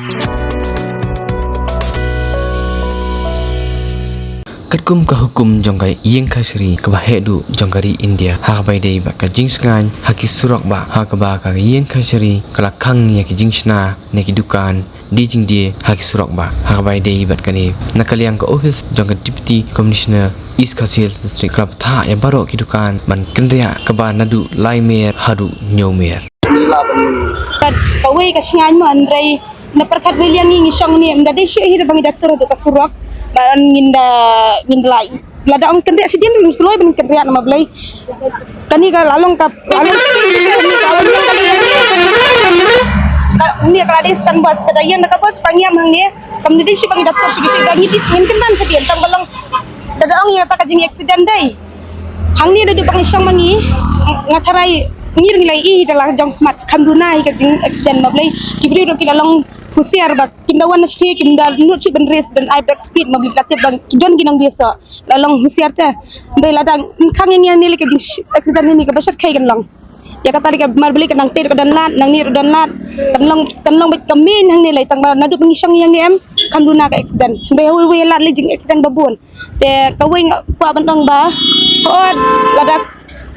Katkum ka hukum jongkai yeng kasri ka bahedu jongkari India ha bai dei ba ka jingsngan ha ki surak ba ha ka ba ka yeng kasri kala khang ya ki jingsna ne ki dukan di jing die ha ki surak ba ha bai dei bat kani nakaliang ka office jongka deputy commissioner East Kasil District Club tha ya baro ki dukan ban kendria ka ba nadu lai mer hadu nyomer kawai ka singan mo andrei na perkat William ni song ni mda de shi hir bangi datur do ka surak ban nginda lada ong kendria sidin lu kloy ban kendria nama blai kani ka lalong ni kali ni kala des tan bas tadayan ka bas pangyam hang ni kamni de shi bangi datur sigi sigi bangi ngin kendan sidin tang balong dada ong ya ta ka jing accident dai hang ni do bangi song mangi ngasarai ngir ngilai I dalam jang mat kanduna ka jing accident mablai kibri ro kilalong husiar ba kindawan nasti kindal nut si ben race dan I break speed mabli latih bang kidon ginang biasa lalong husiar ta dai ladang khang yang ni ka jing accident ni ka basat kai kan long ya kata ka marbli ka nang tir ka dan lat nang ni ro dan lat kanlong bet kamin hang ni lai tang ba nadu pengisang yang em kanduna ka accident dai we lat le jing accident babun de kawing pa bantong ba ko lada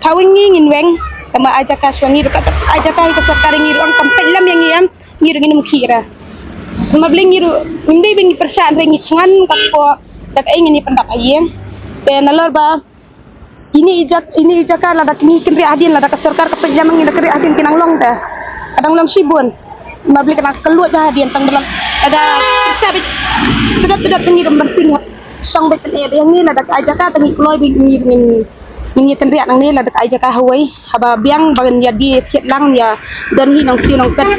kawing ngin weng kama ajaka swani ro ka ajaka ka sarkar ngi ro ang kampet lam yang em ngi ro ngin mukhira mabling ngi ro hindi bingi persan rengi tangan ka ko dak ai ngini pendak ayem de nalor ba ini ijaka la dak ni kendri adin la dak sarkar ka pejamang ngi dak kri adin kinang long ta kadang long sibun mabling kana keluat ba adin tang belang ada persa tidak ngi ro bersing song bet yang ni la dak ajaka tangi kloy bingi ini kendrian nang ni la dak aja ka hawai haba biang bagan ya di thiet lang ya dan hi nang siu nang pet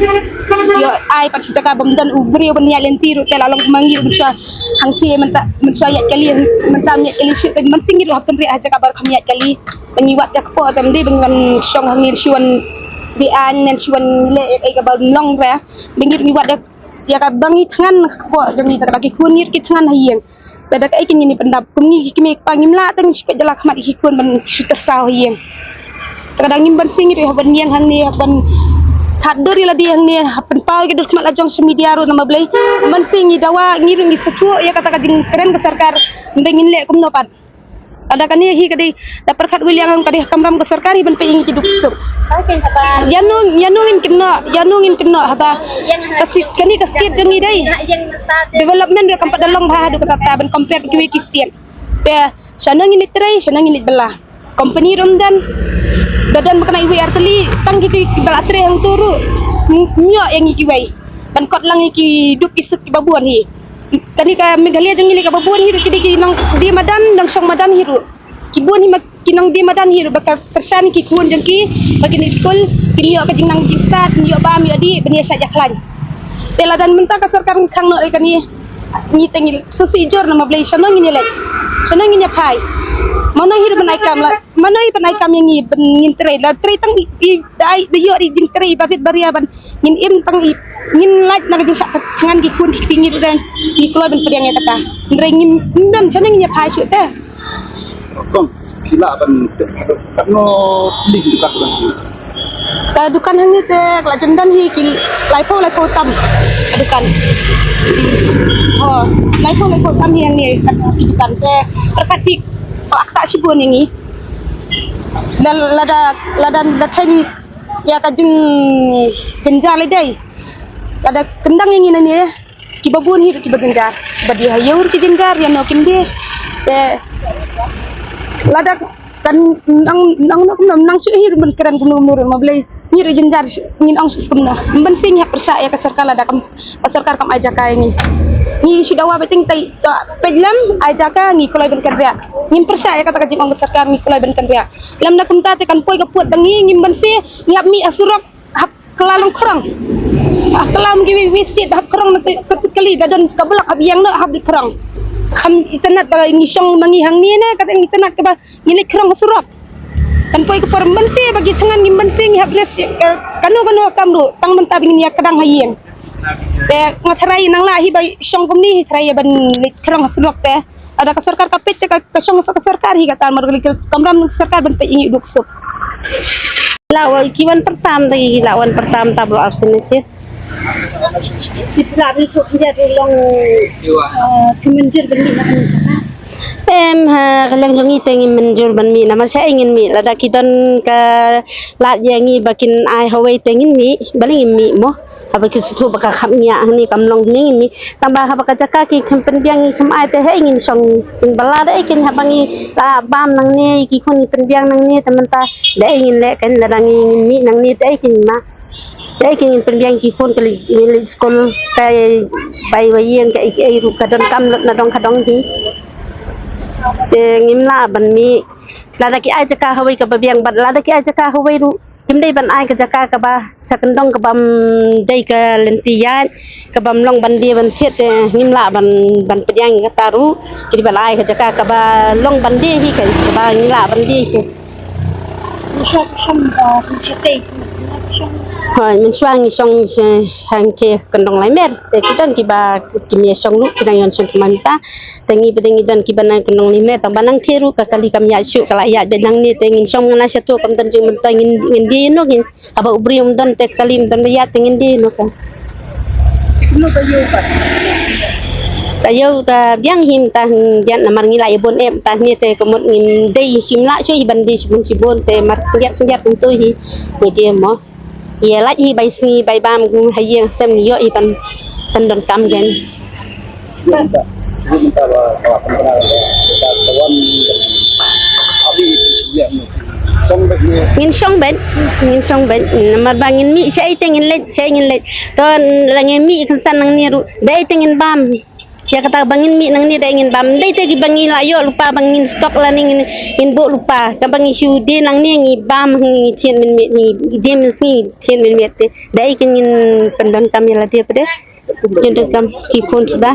yo ai pat sejaka bamdan ubri ban ya lenti ru tel along mangi ru sa hang chi menta ya kali menta ya kali syu man singi ru kendri aja kabar kami ya kali pengiwat jak po tam di bengan song hang ni syuan bi an nen syuan le ai ka bal long ra bengi ngiwat ya ka bangi tangan po jami tak lagi kunir ki tangan hayeng dadak ai kini pendap kumi kimi pangimla tang sipet jalak mat ikun ban shooter saw yang kadang ngim ban singi ri haban yang hang ni haban thadori la di hang ni haban pau ke dus mat lajong semedia ro nama blai man singi dawa ngiru ngi setu ya kata kading keren ke sarkar ndengin le kum nopat ada kan hi kadi da perkat William ang kadi kamram ke sarkari ban pe ingi duk suk yanungin kena haba kasit kani kasit jangi dai development re kampat dalong ba hadu kata ban compare to Christian ya sanang ini tray sanang ini belah company romdan dadan makna iwi arteli tang ki bala tray hang turu nyo yang iki wai ban kot lang iki duk isuk ki babuan hi tani ka megalia jangi ka babuan hi ki nang di madan dang song madan hiru kibun hi kinang di madan hiru baka tersan ki kuon jengki bagi ni school kinyo ka jingnang jistat nyo ba mi adi benia saja klan tela dan menta ka sarkar khang no kani ni tengi susi jor na mablai sanang ini lek sanang ini pai mana hiru banai kam la mana hi banai kam yang ngin tre la tre tang i dai de yo ri jing tre barit baria ban ngin im tang i ngin like na jing sak tangan ki kun ki ngir dan ki kloy ban pediang ya kata ndre ngin ndam sanang ini pai su ta kong kila ban kano li ka ta dukan hang ni te la jendan hi ki laipo tam dukan oh laipo tam yang ni dukan te perkat pi akta sibun yang ni lada ten ya ka jeng jenjar le dai lada kendang yang ni ki babun hi ki bagenjar badi hayur ki jenjar ya no kinde te lada kan nang su hir ben keren kuno mur mablai ni jenjar ngin ong suskumna mensing ya persa ya ka sarkar lada kam sarkar kam ajaka ni sudah wa beting tai pelam ajaka ngi kolai ben kendria ngim persa ya kata kajing ong sarkar ngi kolai ben kendria lam na kumta te kan poi ka puat bangi ngim bensi ngap mi asurok hap kelalong kerang kelam gi wi stit hap kerang kali dadan kabelak hab yang na hab di kerang kam internet ba ngi song mangi hang ni na kata internet ka ba ngi kerang asurok kan poi ka permen si bagi tangan ngim bensi ngi hab les kanu kam do tang menta bingin ya kadang hayeng te ngatharai nang lahi bai song kumni tharai ban likrang asurok te ada ka sarkar kapit ka song sa sarkar hi kata margali kamram sarkar ban pe ingi duk suk lawan kiwan pertam tablo absenis Tidak bisa menjadi long kemenjer benih nak em ha kalang jongi tengi menjur ban mi nama saya ingin mi lada kiton ka lat yangi bakin ai hawai tengin mi baling mi mo apa ki situ baka khamnya ni kamlong ni mi tambah apa kacaka ki kampen biang kam ai te ingin song pin balada ikin habangi la bam nang ni ki kun pen biang nang ni teman ta da ingin le kan ladang ingin mi nang ni te ikin ma te ikin pen biang ki kun kali skol kai bai wayeng ka ai ru kadon kam lot na dong kadong hi ngim la ban mi lada ki ai jaka hawai ka babiang bat lada ki ai jaka hawai ru kim dei ban ai ka jaka ka ba sakendong ka bam dei ka lentiya ka bam long ban dia ban thet ngim la ban pedyang ka taru ki ban ai ka jaka ka ba long ban dia hi ka ba ngim la ban dia ki hỏi mình xoang xong hàng chè cần đồng lái mệt để cái đơn kia bà kia mía xong lúc kia đang yon xong mà taแต่งี้เป็นงี้đơn kia bà năng cần đồng lái mệt tao bà năng thiêu ru cả kali kam ya syu kala ya bên năng niแต่งี้xong ngana satu kam đơn jeng mentang ngin di no ngin aba ubri đơn te kali đơn ba ya ngin di no ka tayo ta biang him ta yan namar ngila ibon em ta ni te komot ngim dei himla syu ibandi sibun te mar yat tu hi ni dia mo ya lagi hi bai si bai bam hayeng sem ni yo iban pendon kam gen Sebentar bahwa kawan abi yang ngin song ben namar bangin mi sai tengin let ton rangin mi kan sanang ni ru dai tengin bam ya kata bangin mi nang ni dai ngin bam dai te gi bangi la yo lupa bangin stok la ning in bo lupa ka bangi shu de nang ni ngi bam ngi tien min mi ni dem ngi tien min mi te dai kin ngin pendon kam ya la dia pede jendek kam ki kon sudah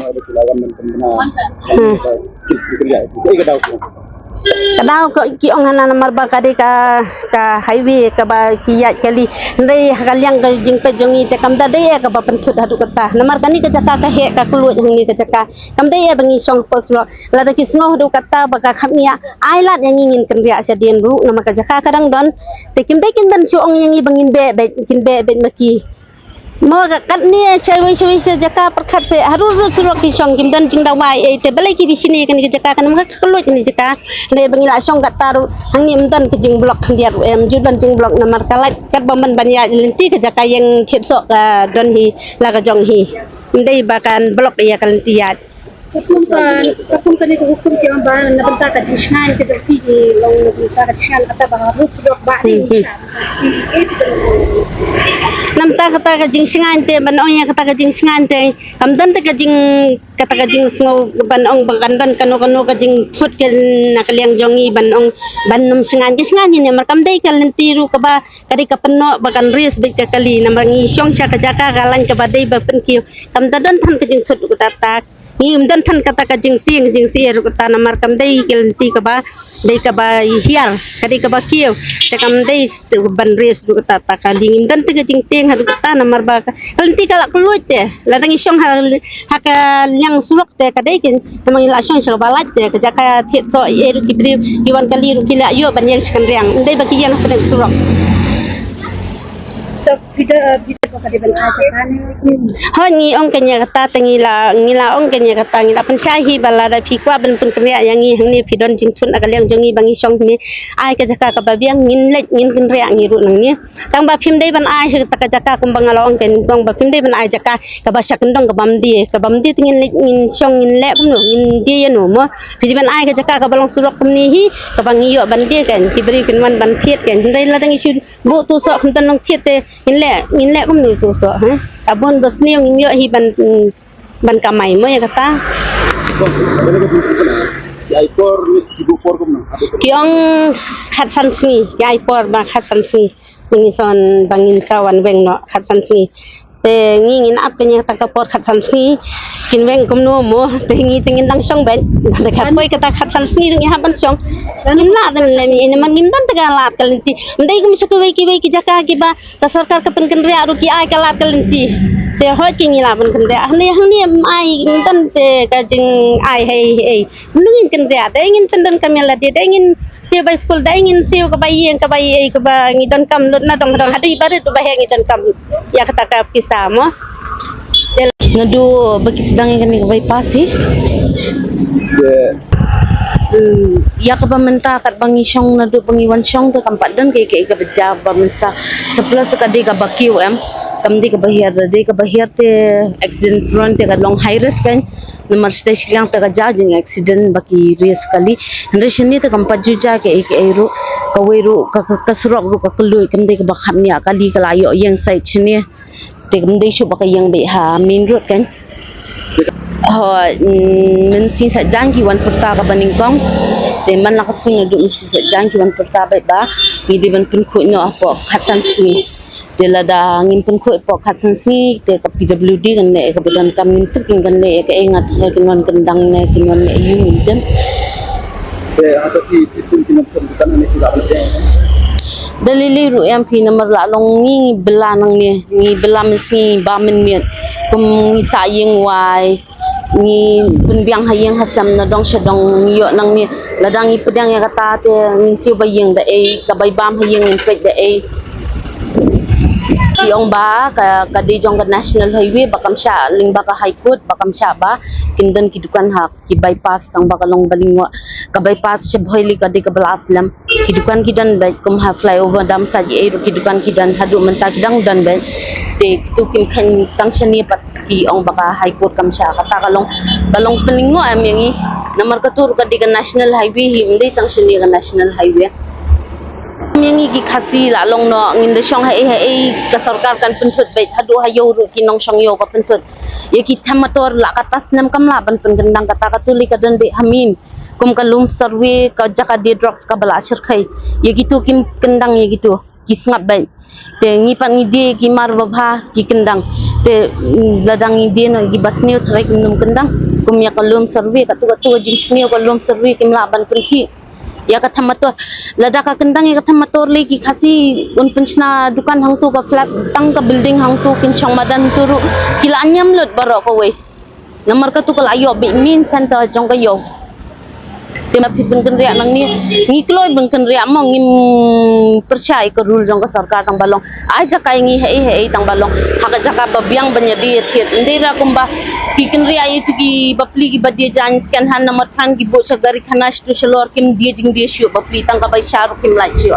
kadau ko ki ong hana namar ba kade ka highway ka ba ki yat kali ndai hakalyang ka jing pe jongi te kam da dai ka ba pentut hadu kata namar kani ka jaka ka he ka kluit hangi ka jaka kam dai bangi song poslo la da ki sngo hadu kata ba ka khamia ai lat yang ingin kan ria sia den ru namar ka jaka kadang don te kim dai kin ban su ong yang bangin be kin be maki mo kat ni cewek jaka perkat se harus suruh ki song kim dan jing dawai te balai ki bisini kan ki jaka kan mak kelut ni jaka ne bangila song kat taru hangi mdan ke jing blok dia em judan jing blok namar kalat kat baman banyak lenti ke jaka yang thiep sok don hi la ka jong hi ndai bakan blok ya kan tiat Kesulitan, kapun itu hukum yang bahan nabenta ka jishan ke dati di long nabenta ka jishan kata baharus sudah bani namta kata ka jingsingan te banong yang kata ka jingsingan te kamdan te ka jing kata ka jing sngo banong bangkandan kano ka jing thut ke nakaliang jongi banong banum singan ni markam dai kal tiru ka ba kadi ka penno bakan ris bek kali namangi syong sya ka jaka kalan ka badai ba penkiu kamdan tan ka jing thut ku tatak ngim dan tan kata ka jing ting jing sier kata namar kam dai kelenti ka ba hiar kadi ka ba kieu te kam dai ban res du kata ta ka ngim dan te jing ting hadu kata namar ba kelenti kala keluit te ladang isong haka yang sulok te kadai kin namang ila syong sya balat te ka jaka thiet so eru kibri iwan kali ru kila yo ban yang sekan riang ndai ba kiyan pedang sulok bida ko kadi ban aja kan ho ni ong kanya kata ngila ong kanya kata ngila pensyahi balada pikwa ban pun kriya yang ngi hang ni pidon jingthun agal yang jongi bangi song ni ai ka jaka ka babiang ngin let ngin kun riya ngi ru nang ni tang ba phim dai ban ai ta ka jaka kum bangala ong ken gong ba phim dai ban ai jaka ka ba sakendong ka bam di ngin let ngin song ngin le kum no ngin di no mo pidi ban ai ka jaka ka balong surok kum ni hi ka bangi yo ban di kan kibri kun wan ban thiet kan dai la dang isu bu tu so kham tan nong thiet te ngin le kum no tu so ha abon bosni ngin yo hi ban kamai mo ya kata ibu por kumna kiong khatsan sni yai por ba khatsan sni bangin sawan weng no khatsan sni te ngin ap kenya ta ka por khatsan sni kin weng kum no mo te ngi tingin dang song ben da khat poi kata khatsan sni ngi ha ban song nim la dan le mi man nim dan ta lat kalenti ndai kum su wei ki jaka ki ba ta sarkar ka pen ken ria ru ki ai ka lat kalenti te hoi ki ngila ban ken ria hang ni ai dan te ka jing ai hei nungin ken ria te ngin pen dan kamela de ngin siu bai school dai ngin siu ka bai yang ka bai ka ba ngidon kam lut na dong dong hadu ibarat tu bai ngidon kam ya kata ka pisah mo ngadu bagi sedang kan bai pasi Dia ya ka pamenta kat bangi syong nadu bangi wan syong tu kampat dan ke ka bejab mensa sebelah sekadi ka bakiu kam di ka bahir te accident prone te ka long high risk kan nomor stage yang ta ka jajing accident baki risk kali andre shini te kampat juja ke eru ka weru ka surok ru ka kelui kam di ka bakham nya kali ka layo yang side sini te kam di shu baka yang be ha main road kan men si sa jangki wan perta ka baningkong te man la kasing du si sa jangki wan perta ba ni de ban pun khu nyo po khasan si te la da ngin pun khu po khasan si te ka PWD kan le ka bedan kam ngin tu kan le ka engat ka kinon kendang ne kinon ne yu dem atau pun kinapsan bukan ini sudah ada. dalili ru em phi namar la long ngi bela nang ne ngi bela meski ba men miet kum ngi sa yeng wai ngi pun biang hayeng hasam na dong shadong yo nang ni ladang i pedang ya kata te ngi siu bayeng da e ka bai bam hayeng in pet da e ki ong ba ka di jong ka national highway bakam sha ling ba ka high court bakam sha ba kindan ki dukan ha ki bypass tang ba ka long balingwa ka bypass che bhoili ka di ka balaslam ki dukan ki dan ba kum ha flyover dam sa ji e ki dukan ki dan hadu menta ki dang dan ba te tu kim khan tang chani pat ki ong ba ka high court kam sha kata kalong balingwa am yangi namar ka tur ka di ka national highway hi mdei tang chani ka national highway yang iki khasi la long no ngin de shong hai ka sarkar kan pentut bai hadu hayo ru kinong shong yo ka pentut ye ki thamator la ka tasnam kam la ban pen gendang kata ka tuli ka dan be hamin kum ka lum survey ka jaka de drugs ka bala shir khai ye gitu kim kendang ye gitu ki snap bai te ngi pan ngi de ki mar babha ki kendang te ladang ngi de no gi basni thrai num kendang kum ya ka lum survey ka tu jinsni ka lum survey kim la ban pen ki ya kata motor lada ka kendang ya kata motor lagi kasi un penchna dukan hang tu ka flat tang ka building hang tu kin chong madan turu kila anyam lut baro ko we namar ka tu ka layo bi min center jong ka yo tema pi bengken ria nang ni ngi kloi bengken ria mo ngim percaya ke rule jong ka sarkar tang balong aja kai ngi hei tang balong haka jaka babiang banyadi thiet ndira kumba kikin ria itu ki bapli ki badie jan scan han namar than ki bo chagari khanash tu shalor kim die jing die shu bapli tang ka bai sharu kim lai chu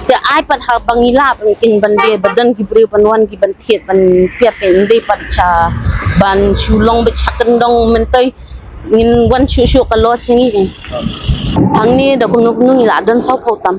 te ai pat ha bangila kin bande badan ki bre panwan ki ban thiet ban piat ken ndei pat cha ban chulong be chakan dong mentoi ngin wan shu ka lo singi hang ni da kum nu la don sau photam